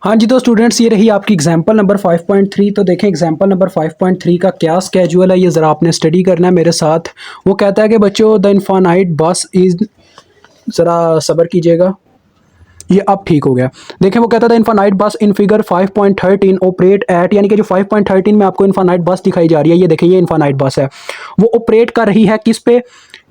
हाँ जी तो स्टूडेंट्स, ये रही आपकी एग्जांपल नंबर 5.3। तो देखें एग्जांपल नंबर 5.3 का क्या स्केड्यूल है, ये ज़रा आपने स्टडी करना है मेरे साथ। वो कहता है कि बच्चों द इनफाइनाइट बस इज, ज़रा सब्र कीजिएगा, ये अब ठीक हो गया। देखें वो कहता था इनफाइनाइट बस इन फिगर 5.13 ऑपरेट एट, यानी कि जो 5.13 में आपको इनफाइनाइट बस दिखाई जा रही है, ये देखें ये इनफाइनाइट बस है, वो ऑपरेट कर रही है किस पे,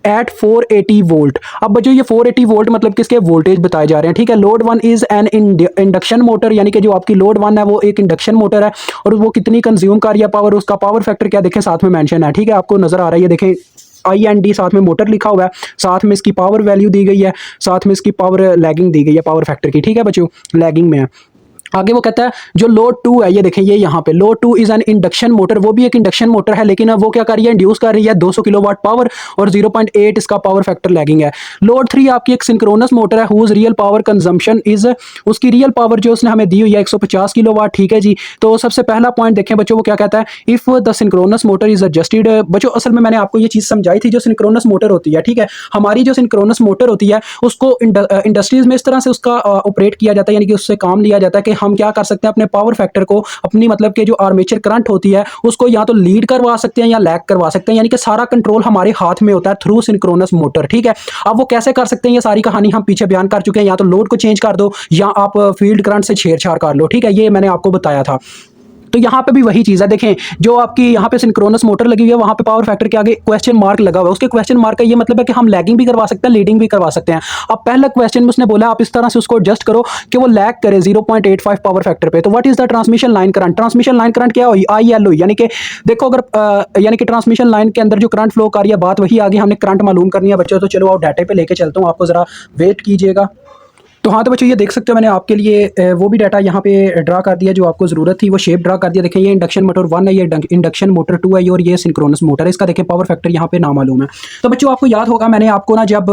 एट 480 वोल्ट। अब बच्चों ये 480 वोल्ट मतलब किसके वोल्टेज बताए जा रहे हैं, ठीक है। Load one is an induction motor, यानी कि जो आपकी लोड वन है वो एक इंडक्शन मोटर है, और वो कितनी कंज्यूम कर रही है पावर, उसका पावर फैक्टर क्या देखें साथ में मेंशन है, ठीक है। आपको नजर आ रहा है, ये देखें IND साथ में मोटर लिखा हुआ है, साथ में इसकी पावर वैल्यू दी गई है, साथ में इसकी पावर लैगिंग दी गई है पावर फैक्टर की, ठीक है बच्चों, लैगिंग में है। आगे वो कहता है जो लोड टू है, ये देखें ये यहाँ पे load two is an induction motor, वो भी एक इंडक्शन मोटर है, लेकिन अब वो क्या कर रही है, इंड्यूस कर रही है 200 किलोवाट पावर और 0.8 इसका पावर फैक्टर लैगिंग है। लोड थ्री आपकी एक सिंक्रोनस मोटर है, whose real power consumption is, उसकी रियल पावर जो उसने हमें दी हुई है 150 किलोवाट, ठीक है जी। तो सबसे पहला पॉइंट देखें बच्चों, वो क्या कहता है, if the synchronous motor is adjusted. बच्चों असल में मैंने आपको ये चीज़ समझाई थी, जो सिंक्रोनस मोटर होती है, ठीक है, हमारी जो सिंक्रोनस मोटर होती है उसको इंडस्ट्रीज में इस तरह से उसका ऑपरेट किया जाता है, यानी कि उससे काम लिया जाता है कि हम क्या कर सकते हैं, अपने पावर फैक्टर को, अपनी मतलब कि जो आर्मेचर करंट होती है उसको या तो लीड करवा सकते हैं या लैग करवा सकते हैं, यानी कि सारा कंट्रोल हमारे हाथ में होता है थ्रू सिंक्रोनस मोटर, ठीक है। अब वो कैसे कर सकते हैं, ये सारी कहानी हम पीछे बयान कर चुके हैं, या तो लोड को चेंज कर दो या आप फील्ड करंट से छेड़छाड़ कर लो, ठीक है, ये मैंने आपको बताया था। तो यहाँ पे भी वही चीज़ है, देखें जो आपकी यहाँ पे सिंक्रोनस मोटर लगी हुई है, वहाँ पे पावर फैक्टर के आगे क्वेश्चन मार्क लगा हुआ है, उसके क्वेश्चन मार्क का ये मतलब है कि हम लैगिंग भी करवा सकते हैं, लीडिंग भी करवा सकते हैं। अब पहला क्वेश्चन में उसने बोला आप इस तरह से उसको एडजस्ट करो कि वो लैग करे 0.85 पावर फैक्टर पे। तो what is the transmission line current, transmission line current क्या हुई, IL हुई, यानी कि देखो अगर यानी कि ट्रांसमिशन लाइन के अंदर जो करंट फ्लो कर रही है, बात वही आगे हमने करंट मालूम करनी है बच्चों। तो चलो आप डाटे पे लेके चलता हूँ आपको, ज़रा वेट कीजिएगा। तो हाँ तो बच्चों ये देख सकते हो मैंने आपके लिए वो भी डाटा यहाँ पे ड्रा कर दिया जो आपको ज़रूरत थी, वो शेप ड्रा कर दिया। देखिए ये इंडक्शन मोटर वन है, ये इंडक्शन मोटर टू है, और ये सिंक्रोनस मोटर है, इसका देखिए पावर फैक्टर यहाँ पे ना मालूम है। तो बच्चों आपको याद होगा मैंने आपको ना जब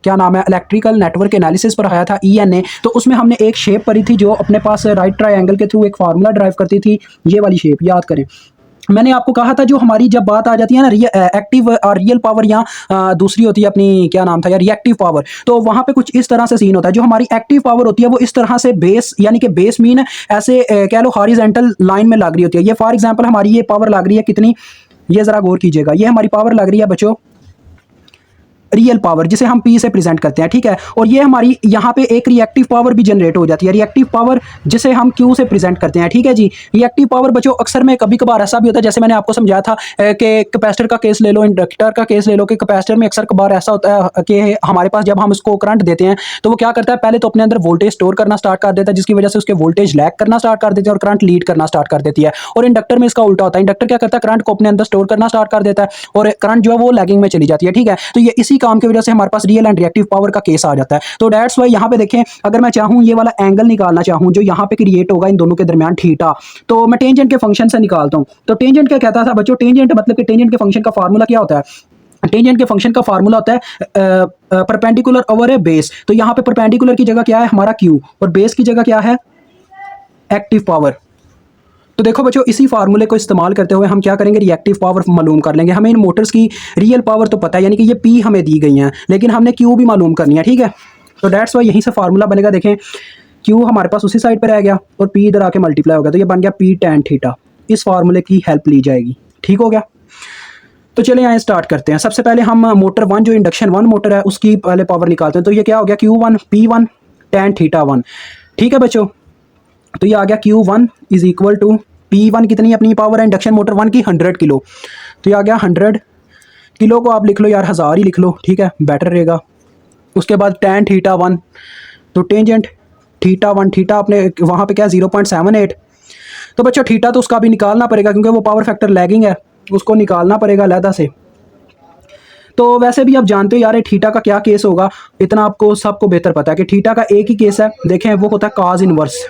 क्या नाम है इलेक्ट्रिकल नेटवर्क एनालिसिस पर आया था ENA, तो उसमें हमने एक शेप पढ़ी थी जो अपने पास राइट ट्राइंगल के थ्रू एक फार्मूला ड्राइव करती थी, ये वाली शेप याद करें। मैंने आपको कहा था जो हमारी जब बात आ जाती है ना एक्टिव और रियल पावर, या दूसरी होती है अपनी क्या नाम था यार, रिएक्टिव पावर, तो वहाँ पे कुछ इस तरह से सीन होता है। जो हमारी एक्टिव पावर होती है वो इस तरह से बेस, यानी कि बेस मीन ऐसे कह लो हॉरिजॉन्टल लाइन में लग रही होती है। ये फॉर एग्जांपल हमारी ये पावर लग रही है कितनी, ये ज़रा गौर कीजिएगा, ये हमारी पावर लग रही है बच्चों रियल पावर, जिसे हम P से प्रेजेंट करते हैं, ठीक है। और ये हमारी यहाँ पे एक रिएक्टिव पावर भी जनरेट हो जाती है, रिएक्टिव पावर जिसे हम Q से प्रेजेंट करते हैं, ठीक है जी। रिएक्टिव पावर बच्चों अक्सर में कभी कभार ऐसा भी होता है, जैसे मैंने आपको समझाया था कि कैपेसिटर का केस ले लो, इंडक्टर का केस ले लो, कि कैपेसिटर में अक्सर कभार ऐसा होता है कि हमारे पास जब हम इसको करंट देते हैं तो वो क्या करता है, पहले तो अपने अंदर वोल्टेज स्टोर करना स्टार्ट कर देता है, जिसकी वजह से उसके वोल्टेज लैग करना स्टार्ट कर देते हैं और करंट लीड करना स्टार्ट कर देती है। और इंडक्टर में इसका उल्टा होता है, इंडक्टर क्या करता है, करंट को अपने अंदर स्टोर करना स्टार्ट कर देता है और करंट जो है वो लैगिंग में चली जाती है, ठीक है। तो ये इसी काम की वजह से हमारे पास रियल एंड रिएक्टिव पावर का केस आ जाता है। तो दैट्स वाई यहाँ पे देखें, अगर मैं चाहूँ ये वाला एंगल निकालना चाहूँ जो यहाँ पे क्रिएट होगा इन दोनों के दरमियान थीटा, तो मैं टेंजेंट के फंक्शन से निकालता हूँ। तो टेंजेंट क्या कहता था बच्चों, टेंजेंट मतलब कि टेंजेंट के फंक्शन का फार्मूला क्या होता है, टेंजेंट के फंक्शन का फार्मूला होता है परपेंडिकुलर ओवर ए बेस। तो यहाँ पे परपेंडिकुलर की जगह क्या है हमारा Q, और बेस की जगह क्या है एक्टिव पावर। तो देखो बच्चों इसी फार्मूले को इस्तेमाल करते हुए हम क्या करेंगे, रिएक्टिव पावर मालूम कर लेंगे। हमें इन मोटर्स की रियल पावर तो पता है, यानी कि ये P हमें दी गई हैं, लेकिन हमने Q भी मालूम करनी है, ठीक है। तो दैट्स वाई यहीं से फार्मूला बनेगा, देखें Q हमारे पास उसी साइड पर रह गया और P इधर आके मल्टीप्लाई हो गया, तो ये बन गया P tan थीटा। इस फार्मूले की हेल्प ली जाएगी, ठीक हो गया। तो चले यहाँ स्टार्ट करते हैं। सबसे पहले हम मोटर वन जो इंडक्शन वन मोटर है उसकी पहले पावर निकालते हैं। तो ये क्या हो गया, Q1 P1 tan थीटा 1, ठीक है बच्चों। तो ये आ गया Q1 is equal to P1 कितनी अपनी पावर है इंडक्शन मोटर वन की 100 किलो, तो ये आ गया 100 किलो को आप लिख लो यार 1000 ही लिख लो, ठीक है, बेटर रहेगा। उसके बाद tan थीटा 1, तो टेंजेंट थीटा 1, थीटा अपने वहाँ पे क्या 0.78। तो बच्चों थीटा तो उसका भी निकालना पड़ेगा क्योंकि वो पावर फैक्टर लैगिंग है, उसको निकालना पड़ेगा अलहदा से। तो वैसे भी आप जानते हो यार थीटा का क्या केस होगा, इतना आपको सबको बेहतर पता है कि थीटा का एक ही केस है, देखें वो होता है काज इनवर्स,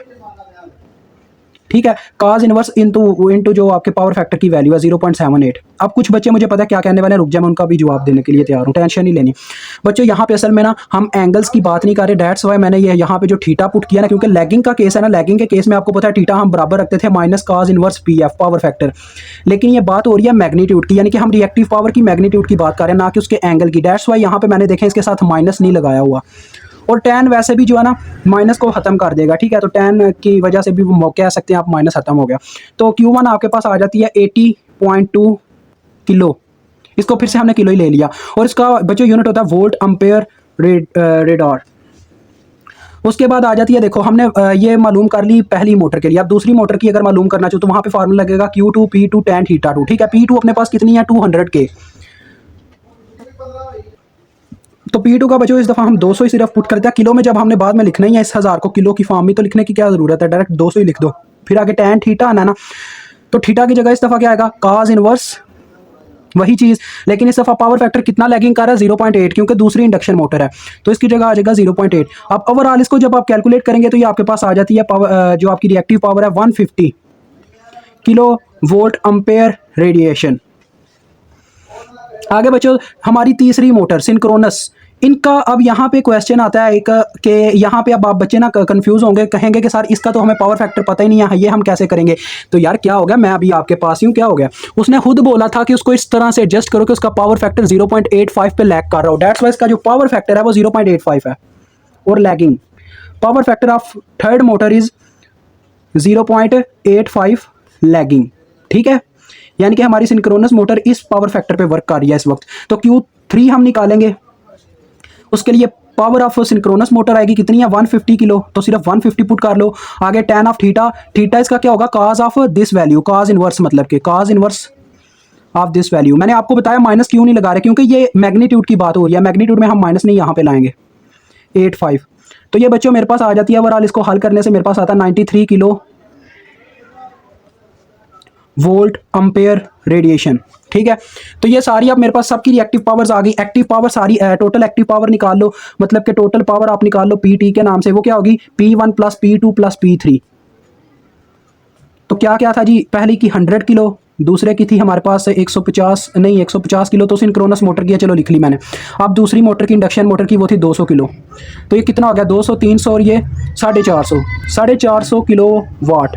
ठीक है, काज इनवर्स इनटू जो आपके पावर फैक्टर की वैल्यू है 0.78। अब कुछ बच्चे मुझे पता है क्या कहने वाले हैं, रुक जाए मैं उनका भी जवाब देने के लिए तैयार हूँ, टेंशन नहीं लेनी। बच्चों यहाँ पे असल में ना हम एंगल्स की बात नहीं कर रहे, दैट्स वाई मैंने ये यहाँ पे जो थीटा पुट किया ना, क्योंकि लैगिंग का केस है ना, लैगिंग के केस में आपको पता है थीटा हम बराबर रखते थे माइनस काज इनवर्स PF पावर फैक्टर, लेकिन ये बात हो रही है मैग्नीट्यूड की, यानी कि हम रिएक्टिव पावर की मैग्नीट्यूड की बात कर रहे हैं, ना कि उसके एंगल की। दैट्स वाई यहाँ पे मैंने देखें इसके साथ माइनस नहीं लगाया हुआ, और tan वैसे भी जो है ना माइनस को ख़त्म कर देगा, ठीक है। तो tan की वजह से भी वो कह सकते हैं आप माइनस ख़त्म हो गया। तो Q1 आपके पास आ जाती है 80.2 किलो, इसको फिर से हमने किलो ही ले लिया, और इसका बच्चों यूनिट होता है वोल्ट एम्पेयर रेडार। उसके बाद आ जाती है, देखो हमने ये मालूम कर ली पहली मोटर के लिए। अब दूसरी मोटर की अगर मालूम करना चाहो तो वहाँ पे फार्मूला लगेगा Q2 P2 tan थीटा 2, ठीक है। P2 अपने पास कितनी है 200 के, तो P2 का बच्चों इस दफ़ा हम 200 ही सिर्फ पुट करते हैं किलो में। जब हमने बाद में लिखना ही है इस 1000 को किलो की फॉर्म में, तो लिखने की क्या ज़रूरत है, डायरेक्ट 200 ही लिख दो। फिर आगे tan थीटा आना ना, तो थीटा की जगह इस दफ़ा क्या आएगा cos इनवर्स, वही चीज़, लेकिन इस दफ़ा पावर फैक्टर कितना लैगिंग कर रहा है 0.8, क्योंकि दूसरी इंडक्शन मोटर है, तो इसकी जगह आ जाएगा 0.8। अब ओवरऑल इसको जब आप कैलकुलेट करेंगे तो ये आपके पास आ जाती है पावर, जो आपकी रिएक्टिव पावर है 150 किलो वोल्ट एम्पेयर रेडिएशन। आगे बच्चों हमारी तीसरी मोटर सिंक्रोनस, इनका अब यहाँ पे क्वेश्चन आता है एक कि यहाँ पे अब आप बच्चे ना कंफ्यूज होंगे, कहेंगे कि सर इसका तो हमें पावर फैक्टर पता ही नहीं है, ये हम कैसे करेंगे। तो यार क्या हो गया, मैं अभी आपके पास ही हूँ, क्या हो गया, उसने खुद बोला था कि उसको इस तरह से एडजस्ट करो कि उसका पावर फैक्टर 0.85 पे लैग कर रहा हो। डेट्स वाई इसका जो पावर फैक्टर है वो 0.85 है, और lagging power factor of third motor is 0.85 lagging, ठीक है। यानी कि हमारी सिंक्रोनस मोटर इस पावर फैक्टर पे वर्क कर रही है इस वक्त। तो Q3 हम निकालेंगे, उसके लिए पावर ऑफ सिंक्रोनस मोटर आएगी कितनी है 150 किलो, तो सिर्फ 150 पुट कर लो। आगे tan ऑफ थीटा, थीटा इसका क्या होगा cos of this value, cos inverse मतलब कि cos inverse of this value. मैंने आपको बताया माइनस क्यों नहीं लगा रहे, क्योंकि ये मैग्नीट्यूड की बात हो रही है, मैग्नीट्यूड में हम माइनस नहीं यहाँ पे लाएंगे 85। तो ये बच्चों मेरे पास आ जाती है ओवरऑल, इसको हल करने से मेरे पास आता है 93 किलो वोल्ट एम्पेयर रेडिएशन, ठीक है। तो ये सारी अब मेरे पास सबकी रिएक्टिव पावर्स आ गई। एक्टिव पावर सारी टोटल एक्टिव पावर निकाल लो, मतलब कि टोटल पावर आप निकाल लो PT के नाम से, वो क्या होगी P1 plus P2 plus P3। तो क्या क्या था जी, पहली की 100 किलो, दूसरे की थी हमारे पास 150 किलो, तो सिंक्रोनस मोटर की है, चलो लिख ली मैंने। अब दूसरी मोटर की इंडक्शन मोटर की वो थी 200 किलो, तो ये कितना हो गया 200 300 और ये 450 किलो वाट,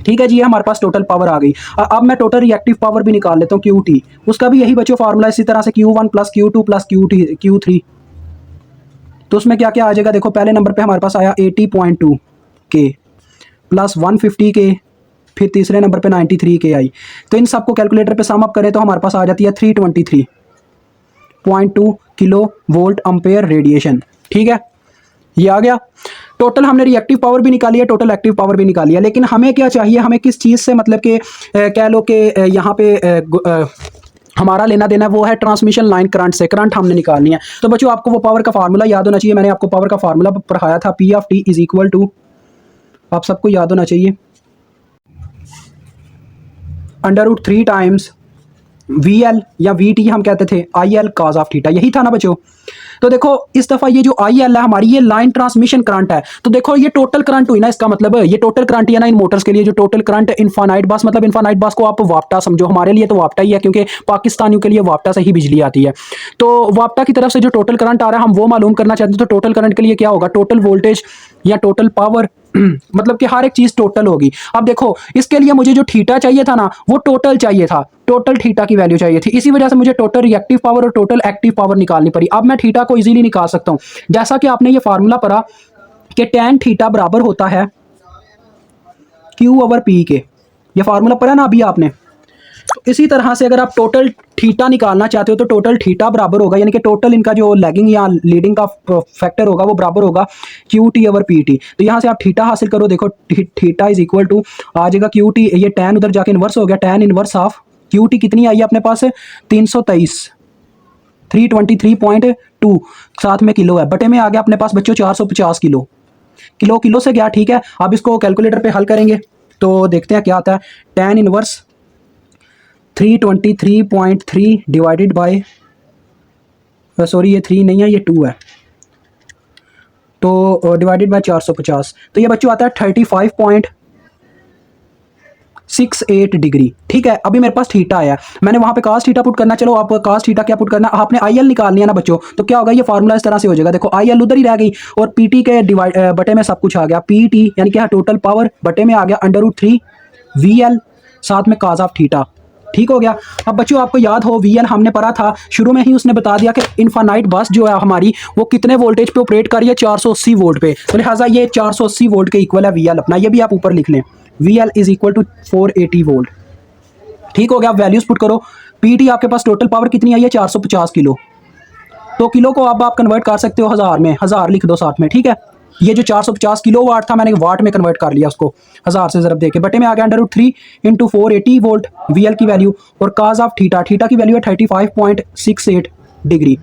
ठीक है जी। हमारे पास टोटल पावर आ गई। अब मैं टोटल रिएक्टिव पावर भी निकाल लेता हूँ QT, उसका भी यही बच्चों फार्मूला इसी तरह से Q1 plus Q2 plus Q3। तो उसमें क्या क्या आ जाएगा, देखो पहले नंबर पे हमारे पास आया 80.2 के प्लस 150 के, फिर तीसरे नंबर पे 93 के आई। तो इन सबको कैलकुलेटर पे सम अप करें तो हमारे पास आ जाती है 323.2 किलो वोल्ट एम्पेयर रेडिएशन, ठीक है। ये आ गया। टोटल हमने रिएक्टिव पावर भी निकाली है, टोटल एक्टिव पावर भी निकाली है, लेकिन हमें क्या चाहिए, हमें किस चीज़ से मतलब कि कह लो कि यहाँ पे हमारा लेना देना वो है ट्रांसमिशन लाइन करंट से, करंट हमने निकालनी है। तो बच्चों आपको वो पावर का फार्मूला याद होना चाहिए, मैंने आपको पावर का फार्मूला पढ़ाया था, P of T is equal to, आप सबको याद होना चाहिए, √3 टाइम्स VL या VT हम कहते थे IL cos ऑफ थीटा, यही था ना बच्चों। तो देखो इस दफ़ा ये जो IL है हमारी, ये लाइन ट्रांसमिशन करंट है। तो देखो ये टोटल करंट हुई ना, इसका मतलब ये टोटल करंट है ना इन मोटर्स के लिए, जो टोटल करंट इनफानाइट बस, मतलब इनफानाइट बस को आप वाप्टा समझो, हमारे लिए तो वाप्टा ही है, क्योंकि पाकिस्तानियों के लिए वाप्टा से ही बिजली आती है। तो वाप्टा की तरफ से जो टोटल करंट आ रहा है हम वो मालूम करना चाहते हैं। तो टोटल करंट के लिए क्या होगा, टोटल वोल्टेज या टोटल पावर, मतलब कि हर एक चीज़ टोटल होगी। अब देखो इसके लिए मुझे जो थीटा चाहिए था ना वो टोटल चाहिए था, टोटल थीटा की वैल्यू चाहिए थी, इसी वजह से मुझे टोटल रिएक्टिव पावर और टोटल एक्टिव पावर निकालनी पड़ी। अब मैं थीटा को इजीली निकाल सकता हूं, जैसा कि आपने ये फार्मूला पढ़ा कि tan थीटा बराबर होता है Q/P के, ये फार्मूला पढ़ा ना अभी आपने। तो इसी तरह से अगर आप टोटल थीटा निकालना चाहते हो तो टोटल थीटा बराबर होगा, यानी कि टोटल इनका जो लैगिंग या लीडिंग का फैक्टर होगा वो बराबर होगा QT/PT। तो यहाँ से आप थीटा हासिल करो, देखो थीटा इज इक्वल टू आ जाएगा QT, ये tan उधर जाके इन्वर्स हो गया, tan इन्वर्स ऑफ QT कितनी आई है अपने पास 323.2, साथ में किलो है, बटे में आ गया अपने पास बच्चों 450 किलो, किलो से गया, ठीक है। अब इसको कैलकुलेटर पे हल करेंगे तो देखते हैं क्या आता है। tan inverse 323.3 divided by, sorry ये 3 नहीं है ये 2 है, तो डिवाइडेड बाय 450, तो ये बच्चों आता है 35.68 डिग्री, ठीक है। अभी मेरे पास थीटा आया, मैंने वहाँ पे cos थीटा पुट करना, चलो आप cos थीटा क्या पुट करना, आपने IL निकालनी है ना बच्चों। तो क्या होगा, ये फार्मूला इस तरह से हो जाएगा, देखो IL उधर ही रह गई और PT के बटे में सब कुछ आ गया, PT यानी कि टोटल पावर बटे में आ गया √3 VL साथ में cos ऑफ थीटा, ठीक हो गया। अब बच्चों आपको याद हो वीएल हमने पढ़ा था शुरू में ही, उसने बता दिया कि इनफाइनाइट बस जो है हमारी वो कितने वोल्टेज पे ऑपरेट कर रही है, 480 वोल्ट पे। तो लिहाजा ये 480 वोल्ट के इक्वल है वीएल अपना, ये भी आप ऊपर लिख लें, VL is equal to 480 volt. ठीक हो गया। आप वैल्यूज पुट करो। पीटी आपके पास टोटल पावर कितनी आई है, 450 किलो। तो किलो को अब आप कन्वर्ट कर सकते हो हज़ार में, हज़ार लिख दो साथ में, ठीक है। ये जो 450 किलो वाट था मैंने वाट में कन्वर्ट कर लिया उसको, हज़ार से ज़रब देके बटे में आ गया √3 इंटू 480 वोल्ट वीएल की वैल्यू। और काज ऑफ थीटा, थीटा की वैल्यू है 35.68 डिग्री।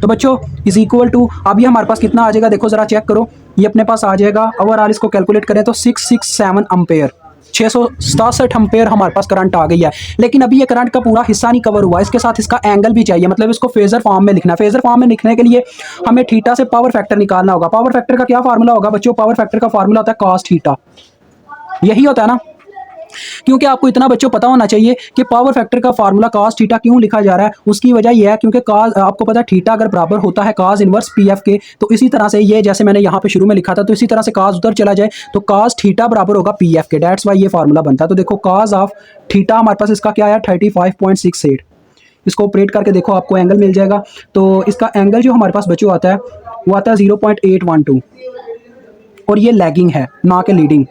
तो बच्चों इज इक्वल टू, अब ये हमारे पास कितना आ जाएगा, देखो ज़रा चेक करो, ये अपने पास आ जाएगा ओवरऑल इसको कैलकुलेट करें तो 667 अम्पेयर, 667 अम्पेयर हमारे पास करंट आ गई है। लेकिन अभी ये करंट का पूरा हिस्सा नहीं कवर हुआ, इसके साथ इसका एंगल भी चाहिए, मतलब इसको फेजर फॉर्म में लिखना है। फेजर फॉर्म में लिखने के लिए हमें थीटा से पावर फैक्टर निकालना होगा। पावर फैक्टर का क्या फार्मूला होगा बच्चों, पावर फैक्टर का फार्मूला होता है कॉस थीटा, यही होता है ना। क्योंकि आपको इतना बच्चों पता होना चाहिए कि पावर फैक्टर का फार्मूला cos थीटा क्यों लिखा जा रहा है। उसकी वजह यह है क्योंकि cos, आपको पता है थीटा अगर बराबर होता है cos इनवर्स पीएफ के, तो इसी तरह से ये जैसे मैंने यहाँ पे शुरू में लिखा था, तो इसी तरह से cos उधर चला जाए तो cos थीटा बराबर होगा पीएफ के। डेट्स वाई ये फार्मूला बनता है। तो देखो cos ऑफ थीटा हमारे पास इसका क्या है 35.68। इसको ऑपरेट करके देखो आपको एंगल मिल जाएगा। तो इसका एंगल जो हमारे पास बच्चों आता है वो आता है 0.812, और ये लैगिंग है ना कि लीडिंग,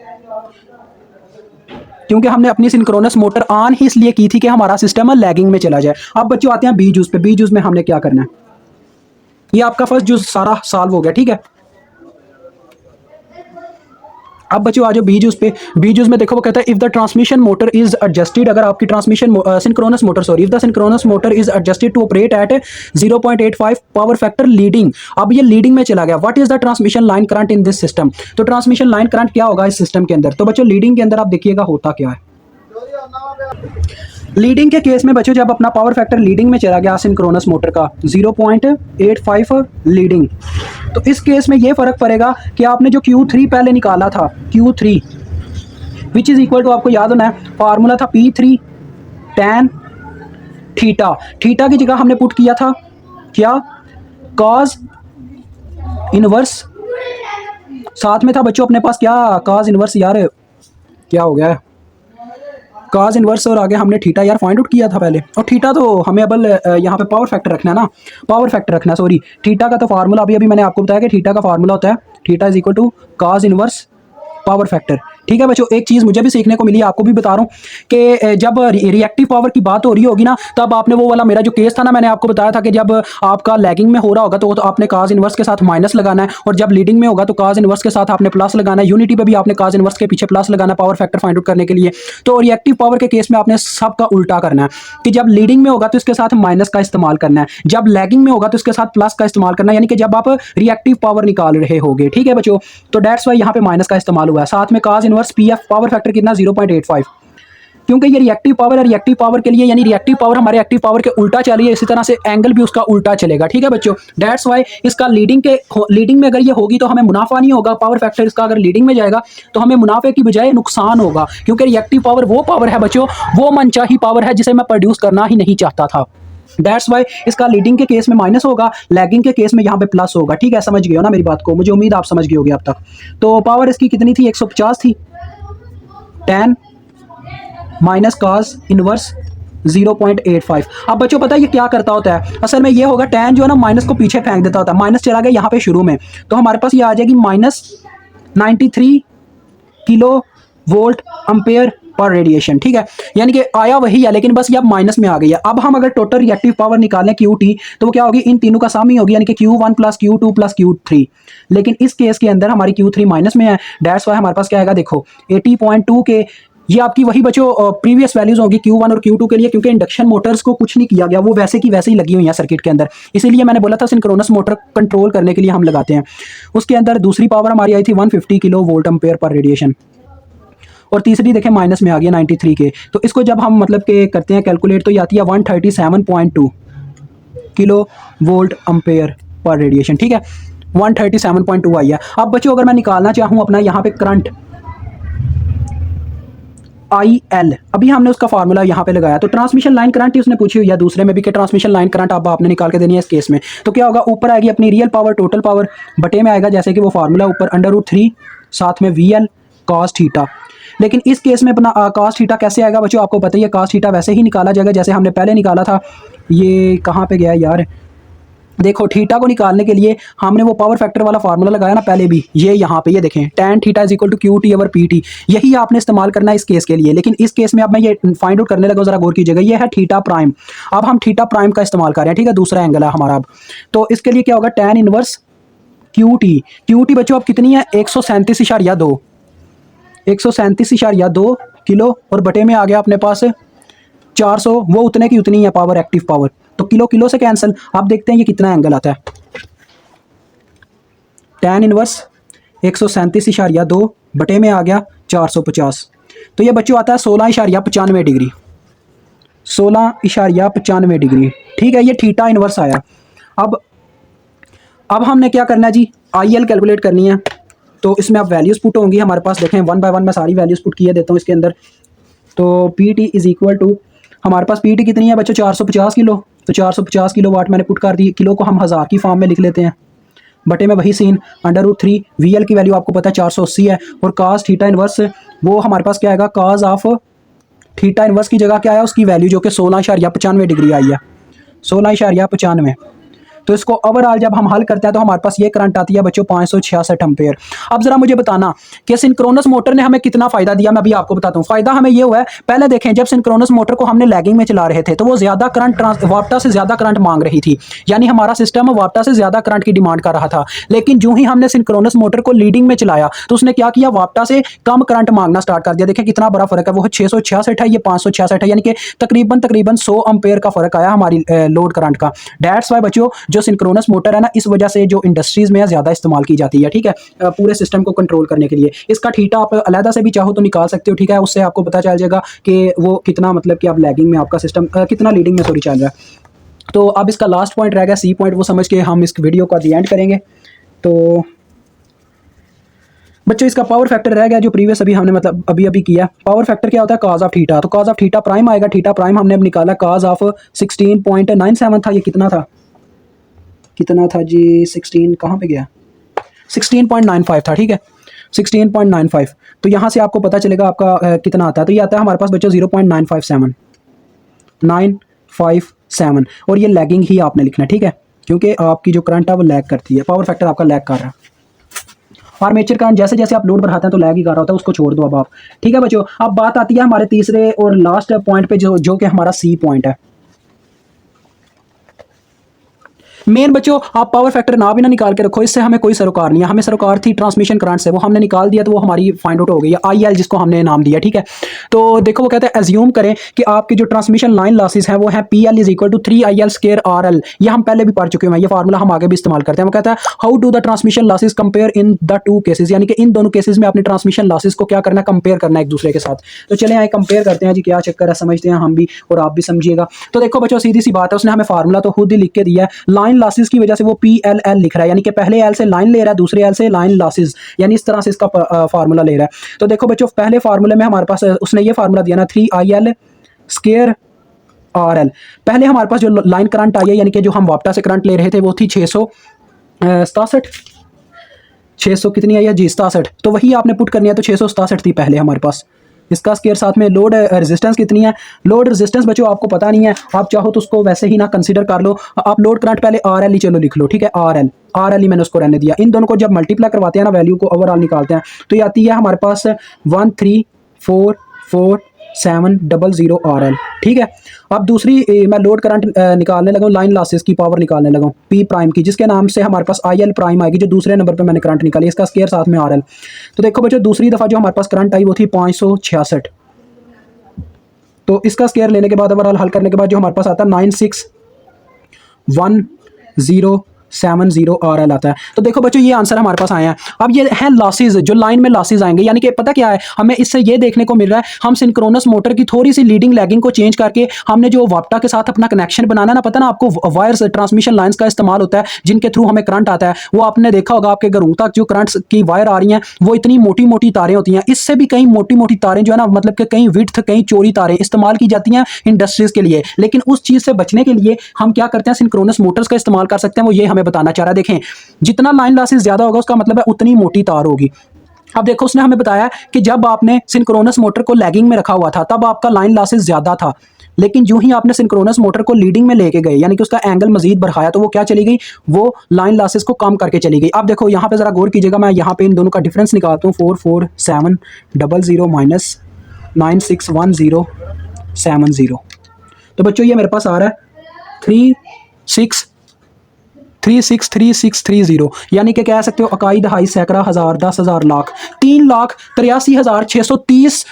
क्योंकि हमने अपनी सिंक्रोनस मोटर ऑन ही इसलिए की थी कि हमारा सिस्टम लैगिंग में चला जाए। अब बच्चों आते हैं बी जूस पे। बी जूस में हमने क्या करना है, ये आपका फर्स्ट जूस सारा सॉल्व हो गया, ठीक है। अब बच्चों आ जाओ बी जूस पे। बी जूस में देखो वो कहता है if the transmission motor is adjusted, अगर आपकी transmission synchronous motor sorry if the synchronous motor is adjusted to operate at 0.85 power factor leading. अब ये लीडिंग में चला गया। What is the transmission line current in this system. तो transmission line current क्या होगा इस सिस्टम के अंदर। तो बच्चों लीडिंग के अंदर आप देखिएगा होता क्या है। लीडिंग के केस में बच्चों जब अपना पावर फैक्टर लीडिंग में चला गया सिंक्रोनस मोटर का 0.85 लीडिंग, तो इस केस में ये फर्क पड़ेगा कि आपने जो Q3 पहले निकाला था, Q3 which is equal to, आपको याद होना है फार्मूला था P3 tan थीटा। थीटा की जगह हमने पुट किया था क्या, cos इनवर्स, साथ में था बच्चों अपने पास क्या cos इनवर्स, यार क्या हो गया, cos इनवर्स, और आगे हमने थीटा यार फाइंड आउट किया था पहले। और थीटा तो हमें अब यहाँ पे पावर फैक्टर रखना है ना, पावर फैक्टर रखना है सॉरी। थीटा का तो फार्मूला अभी मैंने आपको बताया कि थीटा का फार्मूला होता है theta is equal to cos inverse power factor. ठीक है बच्चों, एक चीज़ मुझे भी सीखने को मिली, आपको भी बता रहा हूँ कि जब रिएक्टिव पावर की बात हो रही होगी ना, तब आपने वो वाला मेरा जो केस था ना, मैंने आपको बताया था कि जब आपका लैगिंग में हो रहा होगा तो आपने cos इनवर्स के साथ माइनस लगाना है, और जब लीडिंग में होगा तो cos इनवर्स के साथ आपने प्लस लगाना है। यूनिटी पे भी आपने cos इनवर्स के पीछे प्लस लगाना है पावर फैक्टर फाइंड आउट करने के लिए। तो रिएक्टिव पावर के केस में आपने सबका उल्टा करना है कि जब लीडिंग में होगा तो इसके साथ माइनस का इस्तेमाल करना है, जब लैगिंग में होगा तो इसके साथ प्लस का इस्तेमाल करना है, यानी कि जब आप रिएक्टिव पावर निकाल रहे होगे। ठीक है बच्चों, तो डेट्स वाई यहाँ पे माइनस का इस्तेमाल हुआ है। साथ में cos inverse PF power factor कितना 0.85, क्योंकि ये रिएक्टिव पावर है, रिएक्टिव पावर के लिए यानी रिएक्टिव पावर हमारे एक्टिव पावर के उल्टा चली है, इसी तरह से एंगल भी उसका उल्टा चलेगा। ठीक है बच्चों, डेट्स वाई इसका लीडिंग में अगर ये होगी तो हमें मुनाफा नहीं होगा। पावर फैक्टर इसका अगर लीडिंग में जाएगा तो हमें मुनाफे की बजाय नुकसान होगा, क्योंकि रिएक्टिव पावर वो पावर है बच्चों, वो मनचाही पावर है जिसे मैं प्रोड्यूस करना ही नहीं चाहता था। दैट्स वाई इसका लीडिंग के केस में माइनस होगा, लैगिंग के केस में यहाँ पे प्लस होगा। ठीक है, समझ गए हो ना मेरी बात को, मुझे उम्मीद आप समझ गए होगे अब तक। तो पावर इसकी कितनी थी, 150 थी, tan माइनस cos इनवर्स 0.85। अब बच्चों पता है ये क्या करता होता है, असल में ये होगा tan जो है ना माइनस को पीछे फेंक देता होता है, माइनस चला गया यहाँ पे शुरू में, तो हमारे पास ये आ जाएगी -93 किलो वोल्ट अम्पेयर पर रेडिएशन। ठीक है, यानी कि आया वही है लेकिन बस ये अब माइनस में आ गई है। अब हम अगर टोटल रिएक्टिव पावर निकालें QT, तो वो क्या होगी, इन तीनों का सम ही होगी, यानी कि Q1 plus Q2 plus Q3। लेकिन इस केस के अंदर हमारी Q3 माइनस में है, डेट्स वाई हमारे पास क्या आएगा, देखो 80.2 के, ये आपकी वही बच्चों प्रीवियस वैल्यूज होगी Q1 और Q2 के लिए, क्योंकि इंडक्शन मोटर्स को कुछ नहीं किया गया, वो वैसे की वैसे ही लगी हुई है सर्किट के अंदर। इसीलिए मैंने बोला था सिंक्रोनस मोटर कंट्रोल करने के लिए हम लगाते हैं। उसके अंदर दूसरी पावर हमारी आई थी 150 किलो वोल्ट अम्पेयर पर रेडिएशन, और तीसरी देखें माइनस में आ गया 93 के। तो इसको जब हम मतलब के करते हैं कैलकुलेट, तो ये आती है 137.2 किलो वोल्ट अम्पेयर पर रेडिएशन। ठीक है, 137.2 आई है। अब बच्चों अगर मैं निकालना चाहूँ अपना यहाँ पे करंट IL, अभी हमने उसका फार्मूला यहाँ पे लगाया, तो ट्रांसमिशन लाइन करंट ही उसने पूछी हुई है दूसरे में भी कि ट्रांसमिशन लाइन करंट अब आपने निकाल के देनी है इस केस में। तो क्या होगा, ऊपर आएगी अपनी रियल पावर टोटल पावर, बटे में आएगा जैसे कि वो फार्मूला ऊपर √3, साथ में VL cos थीटा। लेकिन इस केस में अपना cos थीटा कैसे आएगा बच्चों, आपको पता ही है cos थीटा वैसे ही निकाला जाएगा जैसे हमने पहले निकाला था। ये कहाँ पे गया यार, देखो थीटा को निकालने के लिए हमने वो पावर फैक्टर वाला फार्मूला लगाया ना पहले भी, ये यहाँ पे ये देखें tan theta is equal to Q T over P T, यही आपने इस्तेमाल करना है इस केस के लिए। लेकिन इस केस में अब मैं ये फाइंड आउट करने लगा, जरा गौर कीजिएगा, ये है थीटा प्राइम। अब हम थीटा प्राइम का इस्तेमाल कर रहे हैं, ठीक है, दूसरा एंगल है हमारा। अब तो इसके लिए क्या होगा, tan इनवर्स क्यू टी बच्चों अब कितनी है 137.2, 137.2 किलो, और बटे में आ गया अपने पास 400, वो उतने की उतनी है पावर, एक्टिव पावर, तो किलो किलो से कैंसिल। आप देखते हैं ये कितना एंगल आता है, tan इनवर्स 137.2 बटे में आ गया 450, तो ये बच्चों आता है 16.95 डिग्री, 16.95 डिग्री, ठीक है, ये थीटा इनवर्स आया। अब हमने क्या करना है जी, आई एल कैलकुलेट करनी है। तो इसमें अब वैल्यूज़ पुट होंगी हमारे पास, देखें 1 बाय 1 मैं सारी वैल्यूज़ पुट किए देता हूँ इसके अंदर। तो P T is equal to, हमारे पास पी टी कितनी है बच्चों 450 किलो, तो 450 किलो वाट मैंने पुट कर दी, किलो को हम हज़ार की फॉर्म में लिख लेते हैं, बटे में वही सीन √3, वी एल की वैल्यू आपको पता है 480 है, और काज थीटा इनवर्स वो हमारे पास क्या आएगा, काज ऑफ थीटा इनवर्स की जगह क्या आया उसकी वैल्यू जो कि 16.95 डिग्री आई है, 16.95। तो इसको ओवरऑल जब हम हल करते हैं तो हमारे पास ये करंट आती है बच्चों 566 एम्पेयर। अब जरा मुझे बताना कि सिंक्रोनस मोटर ने हमें कितना फायदा दिया, मैं अभी आपको बताता हूँ। फायदा हमें ये हुआ है, पहले देखें जब सिंक्रोनस मोटर को हमने लैगिंग में चला रहे थे तो वो ज्यादा करंट वापटा से ज्यादा करंट मांग रही थी, यानी हमारा सिस्टम वापटा से ज्यादा करंट की डिमांड कर रहा था। लेकिन जो ही हमने सिंक्रोनस मोटर को लीडिंग में चलाया तो उसने क्या किया, वापटा से कम करंट मांगना स्टार्ट कर दिया। देखें कितना बड़ा फर्क है, वो 666 है, ये 566 है, यानी कि तकरीबन 100 एम्पेयर का फर्क आया हमारी लोड करंट का। दैट्स वाई बच्चों जो सिंक्रोनस मोटर है ना, इस वजह से जो इंडस्ट्रीज में ज़्यादा इस्तेमाल की जाती है, ठीक है, पूरे सिस्टम को कंट्रोल करने के लिए। इसका थीटा आप अलहदा से भी चाहो तो निकाल सकते हो, ठीक है, उससे आपको पता चल जाएगा कि वो कितना, मतलब कि आप लैगिंग में आपका सिस्टम कितना लीडिंग में चल रहा है। तो अब इसका लास्ट पॉइंट रह गया सी पॉइंट, वो समझ के हम इस वीडियो का दी एंड करेंगे। तो बच्चों इसका पावर फैक्टर रह गया जो प्रीवियस अभी हमने मतलब अभी किया। पावर फैक्टर क्या होता है, काज ऑफ थीटा, तो काज ऑफ थीटा प्राइम आएगा, थीटा प्राइम हमने अब निकाला, काज ऑफ 16.97 था, ये कितना था जी, 16 कहाँ पे गया, 16.95 था, ठीक है, 16.95। तो यहाँ से आपको पता चलेगा आपका कितना आता है, तो ये आता है हमारे पास बच्चों 0.957, और ये लैगिंग ही आपने लिखना है, ठीक है, क्योंकि आपकी जो करंट है वो लैग करती है, पावर फैक्टर आपका लैग कर रहा है। आर्मेचर करंट जैसे जैसे आप लोड बढ़ाते हैं तो लैग ही कर रहा होता है, उसको छोड़ दो अब आप, ठीक है बच्चों। अब बात आती है हमारे तीसरे और लास्ट पॉइंट पे जो कि हमारा सी पॉइंट है। मेन बच्चों आप पावर फैक्टर ना भी ना निकाल के रखो, इससे हमें कोई सरोकार नहीं है, हमें सरोकार थी ट्रांसमिशन करंट से, वो हमने निकाल दिया तो वो हमारी फाइंड आउट हो गई है, आई एल जिसको हमने नाम दिया, ठीक है। तो देखो वो कहते हैं एज्यूम करें कि आपकी जो ट्रांसमिशन लाइन लॉसेस हैं वो है P L is equal to 3IL² ये हम पहले भी पढ़ चुके हैं, ये फार्मूला हम आगे भी इस्तेमाल करते हैं। वो कहता है how do the transmission losses compare in the two cases, यानी कि इन दोनों केसेस में आपने ट्रांसमिशन लॉसेस को क्या करना है, कंपेयर करना है एक दूसरे के साथ। तो चले आए कंपेयर करते हैं जी, क्या चक्कर है समझते हैं हम भी और आप भी समझिएगा। तो देखो बच्चों सीधी सी बात है, उसने हमें फार्मूला तो खुद ही लिख के दिया है, लाइन लॉसेस की वजह से वो PLL लिख रहा है, यानी कि पहले एल से लाइन ले रहा है, दूसरे एल से लाइन लॉसेस, यानी इस तरह से इसका फार्मूला ले रहा है। तो देखो बच्चों पहले फार्मूले में हमारे पास उसने ये फार्मूला दिया ना 3IL² RL। पहले हमारे पास जो लाइन करंट आई है, यानी कि जो हम वापटा से करंट ले रहे थे वो थी 600 कितनी आई है जी, 67, तो वही आपने पुट करनी है, तो 667 थी पहले हमारे पास। इसका स्क्वायर साथ में लोड रेजिस्टेंस कितनी है, लोड रेजिस्टेंस बच्चों आपको पता नहीं है, आप चाहो तो उसको वैसे ही ना कंसीडर कर लो, आप लोड करंट पहले RL ही चलो लिख लो, ठीक है, RL ही मैंने उसको रहने दिया। इन दोनों को जब मल्टीप्लाई करवाते हैं ना, वैल्यू को ओवरऑल निकालते हैं, तो ये आती है हमारे पास 1344700 RL, ठीक है। अब दूसरी मैं लोड करंट निकालने लगा, लाइन लॉसेस की पावर निकालने लगा P प्राइम की, जिसके नाम से हमारे पास IL प्राइम आएगी, जो दूसरे नंबर पे मैंने करंट निकाली, इसका स्क्वायर साथ में RL। तो देखो बच्चों दूसरी दफ़ा जो हमारे पास करंट आई वो थी 566, तो इसका स्क्वायर लेने के बाद ओवरऑल हल करने के बाद जो हमारे पास आता है 96107 RL आता है। तो देखो बच्चों ये आंसर हमारे पास आए हैं। अब ये है लॉसेज, जो लाइन में लॉसेज आएंगे, यानी कि पता क्या है हमें इससे ये देखने को मिल रहा है, हम सिंक्रोनस मोटर की थोड़ी सी लीडिंग लैगिंग को चेंज करके हमने जो वापटा के साथ अपना कनेक्शन बनाना ना, पता ना आपको वायर्स ट्रांसमिशन लाइन्स का इस्तेमाल होता है जिनके थ्रू हमें करंट आता है, वो आपने देखा होगा आपके घरों तक जो करंट की वायर आ रही हैं वो इतनी मोटी मोटी तारें होती हैं, इससे भी कई मोटी मोटी तारें जो है ना, मतलब कि कई विड्थ कई चौड़ी तारें इस्तेमाल की जाती हैं इंडस्ट्रीज के लिए। लेकिन उस चीज़ से बचने के लिए हम क्या करते हैं, सिंक्रोनस मोटर्स का इस्तेमाल कर सकते हैं, वो ये हमें बताना चाह रहा है। देखें जितना लाइन लॉसेस ज्यादा होगा उसका मतलब है उतनी मोटी तार होगी, अब देखो उसने हमें बताया कि जब आपने सिंक्रोनस मोटर को लैगिंग में रखा हुआ था तब आपका लाइन लॉसेस ज़्यादा था, लेकिन जो ही आपने सिंक्रोनस मोटर को लीडिंग में लेके गए यानी कि उसका एंगल मजीद बढ़ाया तो वो क्या चली गई, वो लाइन लॉसेस को कम करके चली गई। अब देखो यहाँ पे ज़रा गौर कीजिएगा, मैं यहाँ पे इन दोनों का डिफरेंस निकालता हूँ। 44700 माइनस 961070। तो बच्चों ये मेरे पास आ रहा है 363630, यानी कि कह सकते हो इकाई दहाई सैकड़ा हज़ार 10,000 लाख 3,83,630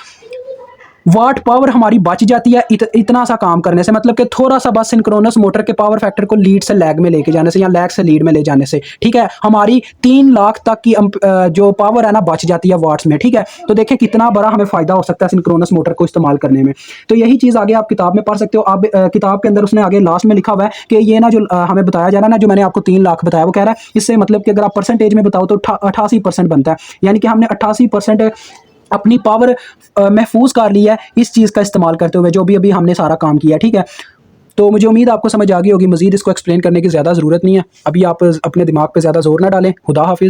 वाट पावर हमारी बच जाती है इतना सा काम करने से। मतलब कि थोड़ा सा बस सिंक्रोनस मोटर के पावर फैक्टर को लीड से लैग में लेके जाने से या लैग से लीड में ले जाने से, ठीक है, हमारी 3 लाख तक की जो पावर है ना बच जाती है वाट्स में, ठीक है। तो देखें कितना बड़ा हमें फ़ायदा हो सकता है सिंक्रोनस मोटर को इस्तेमाल करने में। तो यही चीज़ आगे आप किताब में पढ़ सकते हो। आप किताब के अंदर उसने आगे लास्ट में लिखा हुआ है कि ये ना जो हमें बताया जा रहा है ना, जो मैंने आपको 3 लाख बताया, वो कह रहा है इससे मतलब कि अगर आप परसेंटेज में बताओ तो 88% बनता है, यानी कि हमने 88% अपनी पावर महफूज कर ली है इस चीज़ का इस्तेमाल करते हुए, जो भी अभी हमने सारा काम किया, ठीक है। तो मुझे उम्मीद आपको समझ आ गई होगी, मज़ीद इसको एक्सप्लेन करने की ज़्यादा ज़रूरत नहीं है। अभी आप अपने दिमाग पे ज़्यादा जोर ना डालें। खुदा हाफिज़।